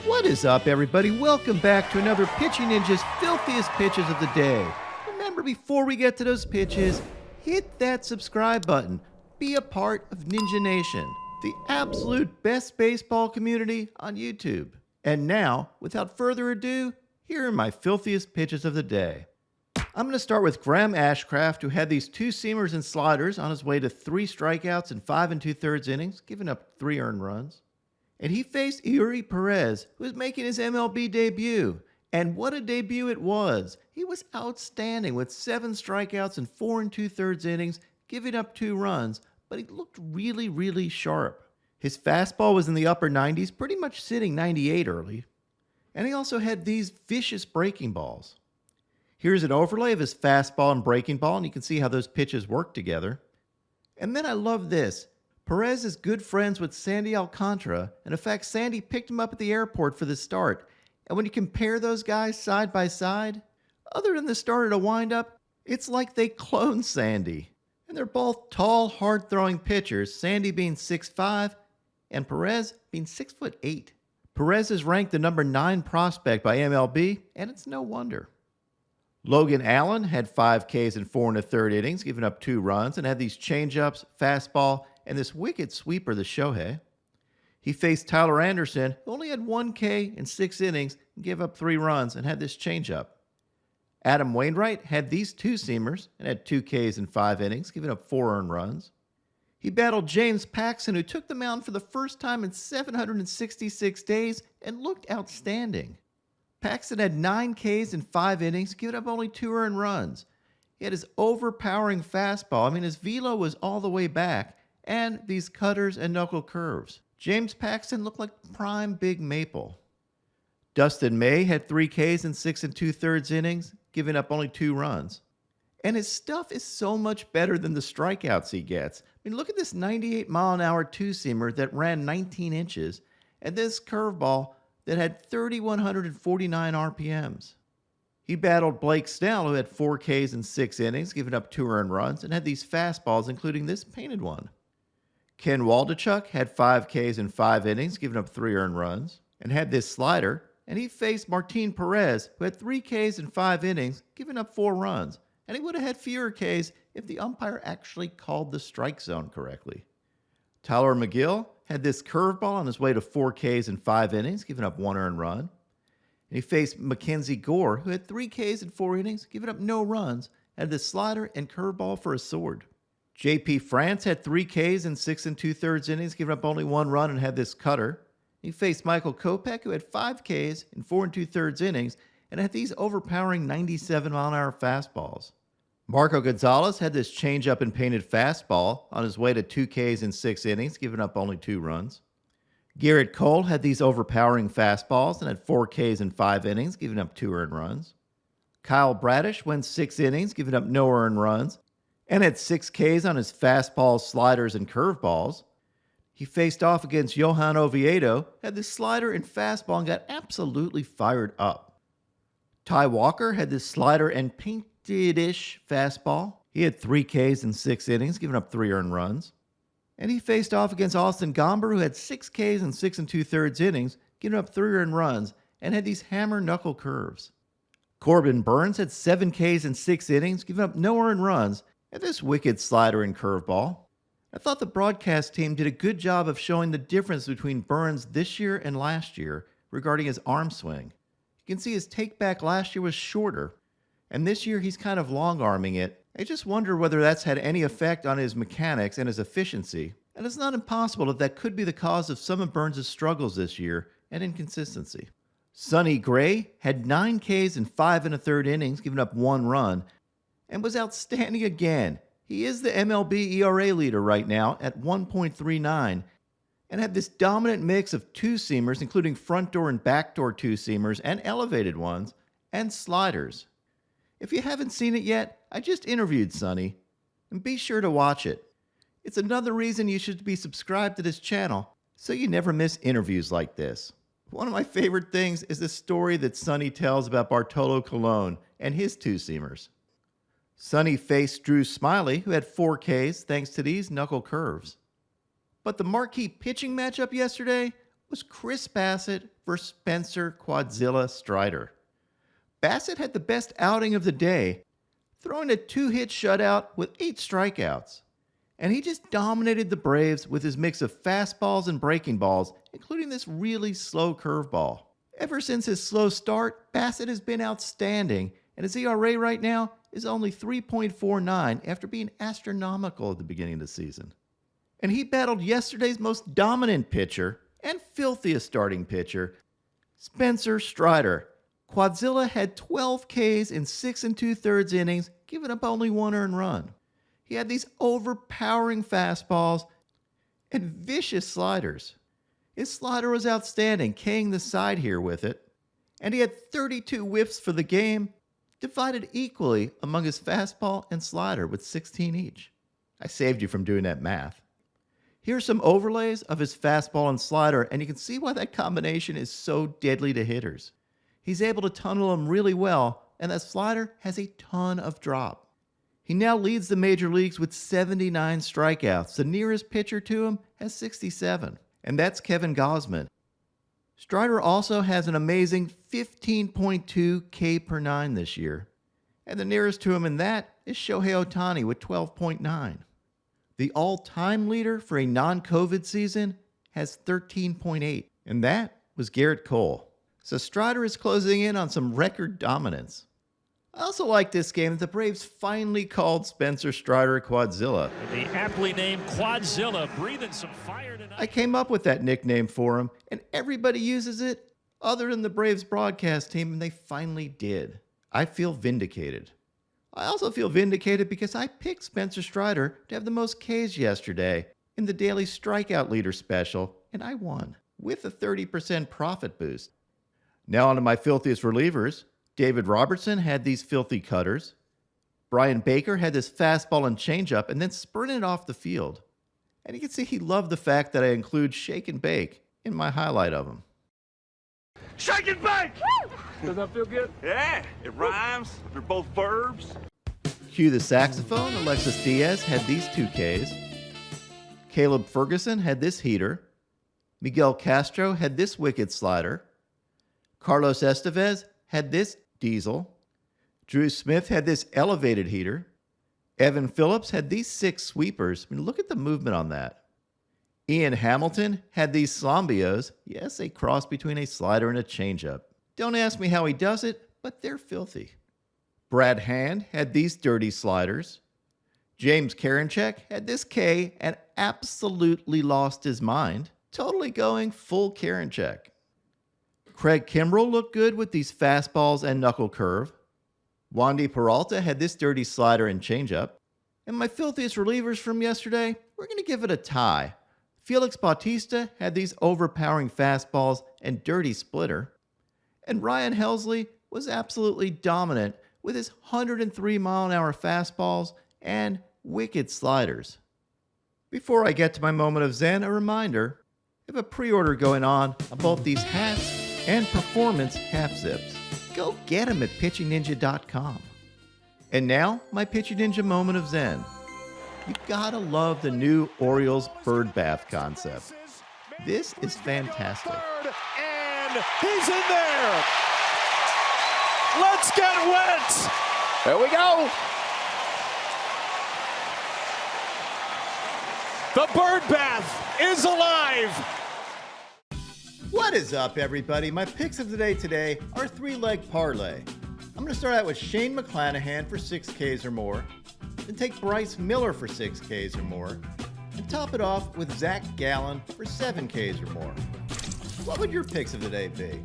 What is up, everybody? Welcome back to another Pitching Ninja's filthiest pitches of the day. Remember, before we get to those pitches, hit that subscribe button. Be a part of Ninja Nation, the absolute best baseball community on YouTube. And now, without further ado, here are my filthiest pitches of the day. I'm going to start with Graham Ashcraft, who had these two-seamers and sliders on his way to 3 strikeouts in 5 2/3 innings, giving up 3 earned runs. And he faced Eury Perez, who was making his MLB debut. And what a debut it was. He was outstanding with 7 strikeouts in 4 2/3 innings, giving up 2 runs, but he looked really sharp. His fastball was in the upper 90s, pretty much sitting 98 early. And he also had these vicious breaking balls. Here's an overlay of his fastball and breaking ball, and you can see how those pitches work together. And then I love this. Perez is good friends with Sandy Alcantara, and in fact, Sandy picked him up at the airport for the start. And when you compare those guys side by side, other than the start at a windup, it's like they cloned Sandy. And they're both tall, hard-throwing pitchers, Sandy being 6'5", and Perez being 6'8". Perez is ranked the number 9 prospect by MLB, and it's no wonder. Logan Allen had 5 Ks in 4 1/3 innings, giving up 2 runs, and had these changeups, fastball, and this wicked sweeper, the Shohei. He faced Tyler Anderson, who only had 1 K in 6 innings, and gave up 3 runs, and had this changeup. Adam Wainwright had these two-seamers, and had 2 Ks in 5 innings, giving up 4 earned runs. He battled James Paxton, who took the mound for the first time in 766 days, and looked outstanding. Paxton had 9 Ks in 5 innings, giving up only 2 earned runs. He had his overpowering fastball. His velo was all the way back, and these cutters and knuckle curves. James Paxton looked like prime Big Maple. Dustin May had 3 Ks in 6 2/3 innings, giving up only 2 runs. And his stuff is so much better than the strikeouts he gets. Look at this 98-mile-an-hour two-seamer that ran 19 inches, and this curveball that had 3,149 RPMs. He battled Blake Snell, who had 4 Ks in 6 innings, giving up 2 earned runs, and had these fastballs, including this painted one. Ken Waldichuk had 5 Ks in 5 innings, giving up 3 earned runs, and had this slider, and he faced Martin Perez, who had 3 Ks in 5 innings, giving up 4 runs, and he would have had fewer Ks if the umpire actually called the strike zone correctly. Tyler McGill had this curveball on his way to 4 Ks in 5 innings, giving up 1 earned run, and he faced Mackenzie Gore, who had 3 Ks in 4 innings, giving up no runs, and had this slider and curveball for a sword. J.P. France had 3 Ks in 6 2/3 innings, giving up only 1 run, and had this cutter. He faced Michael Kopech, who had 5 Ks in 4 2/3 innings, and had these overpowering 97-mile-an-hour fastballs. Marco Gonzalez had this changeup and painted fastball on his way to 2 Ks in 6 innings, giving up only 2 runs. Garrett Cole had these overpowering fastballs and had 4 Ks in 5 innings, giving up 2 earned runs. Kyle Bradish went 6 innings, giving up no earned runs, and had 6 Ks on his fastballs, sliders, and curveballs. He faced off against Johan Oviedo, had this slider and fastball, and got absolutely fired up. Ty Walker had this slider and painted-ish fastball. He had 3 Ks in 6 innings, giving up 3 earned runs. And he faced off against Austin Gomber, who had 6 Ks in 6 2/3 innings, giving up 3 earned runs, and had these hammer knuckle curves. Corbin Burns had 7 Ks in 6 innings, giving up no earned runs, and this wicked slider and curveball. I thought the broadcast team did a good job of showing the difference between Burns this year and last year regarding his arm swing. You can see his takeback last year was shorter, and this year he's kind of long-arming it. I just wonder whether that's had any effect on his mechanics and his efficiency, and it's not impossible that that could be the cause of some of Burns' struggles this year and inconsistency. Sonny Gray had 9 Ks in 5 1/3 innings, giving up 1 run, and was outstanding again. He is the MLB ERA leader right now at 1.39, and had this dominant mix of two-seamers, including front-door and backdoor two-seamers, and elevated ones, and sliders. If you haven't seen it yet, I just interviewed Sonny, and be sure to watch it. It's another reason you should be subscribed to this channel, so you never miss interviews like this. One of my favorite things is the story that Sonny tells about Bartolo Colon and his two-seamers. Sonny faced Drew Smiley, who had 4 Ks thanks to these knuckle curves. But the marquee pitching matchup yesterday, was Chris Bassitt versus Spencer Quadzilla Strider. Bassitt had the best outing of the day, throwing a 2-hit shutout with 8 strikeouts. And he just dominated the Braves with his mix of fastballs and breaking balls, including this really slow curveball. Ever since his slow start, Bassitt has been outstanding, and his ERA right now is only 3.49 after being astronomical at the beginning of the season. And he battled yesterday's most dominant pitcher and filthiest starting pitcher, Spencer Strider. Quadzilla had 12 Ks in 6 2/3 innings, giving up only 1 earned run. He had these overpowering fastballs and vicious sliders. His slider was outstanding, K'ing the side here with it. And he had 32 whiffs for the game, divided equally among his fastball and slider with 16 each. I saved you from doing that math. Here's some overlays of his fastball and slider, and you can see why that combination is so deadly to hitters. He's able to tunnel them really well, and that slider has a ton of drop. He now leads the major leagues with 79 strikeouts. The nearest pitcher to him has 67, and that's Kevin Gausman. Strider also has an amazing 15.2 K per 9 this year, and the nearest to him in that is Shohei Ohtani with 12.9. The all-time leader for a non-COVID season has 13.8, and that was Garrett Cole. So Strider is closing in on some record dominance. I also like this game that the Braves finally called Spencer Strider Quadzilla. The aptly named Quadzilla, breathing some fire tonight. I came up with that nickname for him, and everybody uses it other than the Braves broadcast team, and they finally did. I feel vindicated. I also feel vindicated because I picked Spencer Strider to have the most Ks yesterday in the daily strikeout leader special, and I won with a 30% profit boost. Now on to my filthiest relievers. David Robertson had these filthy cutters. Brian Baker had this fastball and changeup and then sprinted off the field. And you can see he loved the fact that I include shake and bake in my highlight of him. Shake and bake! Does that feel good? Yeah, it rhymes. They're both verbs. Cue the saxophone. Alexis Diaz had these 2 Ks. Caleb Ferguson had this heater. Miguel Castro had this wicked slider. Carlos Estevez had this diesel. Drew Smith had this elevated heater. Evan Phillips had these 6 sweepers. I mean, look at the movement on that. Ian Hamilton had these Slambios. Yes, a cross between a slider and a changeup. Don't ask me how he does it, but they're filthy. Brad Hand had these dirty sliders. James Karinchak had this K and absolutely lost his mind, totally going full Karinchak. Craig Kimbrell looked good with these fastballs and knuckle curve. Wandy Peralta had this dirty slider and changeup. And my filthiest relievers from yesterday, we're going to give it a tie. Felix Bautista had these overpowering fastballs and dirty splitter. And Ryan Helsley was absolutely dominant with his 103-mile-an-hour fastballs and wicked sliders. Before I get to my moment of zen, a reminder, I have a pre-order going on both these hats and performance half zips. Go get them at pitchingninja.com. And now, my Pitching Ninja moment of zen. You gotta love the new Orioles bird bath concept. This is fantastic. And he's in there. Let's get wet. There we go. The bird bath is alive. What is up, everybody? My picks of the day today are a 3-leg parlay. I'm going to start out with Shane McClanahan for 6 Ks or more, then take Bryce Miller for 6 Ks or more, and top it off with Zach Gallen for 7 Ks or more. What would your picks of the day be?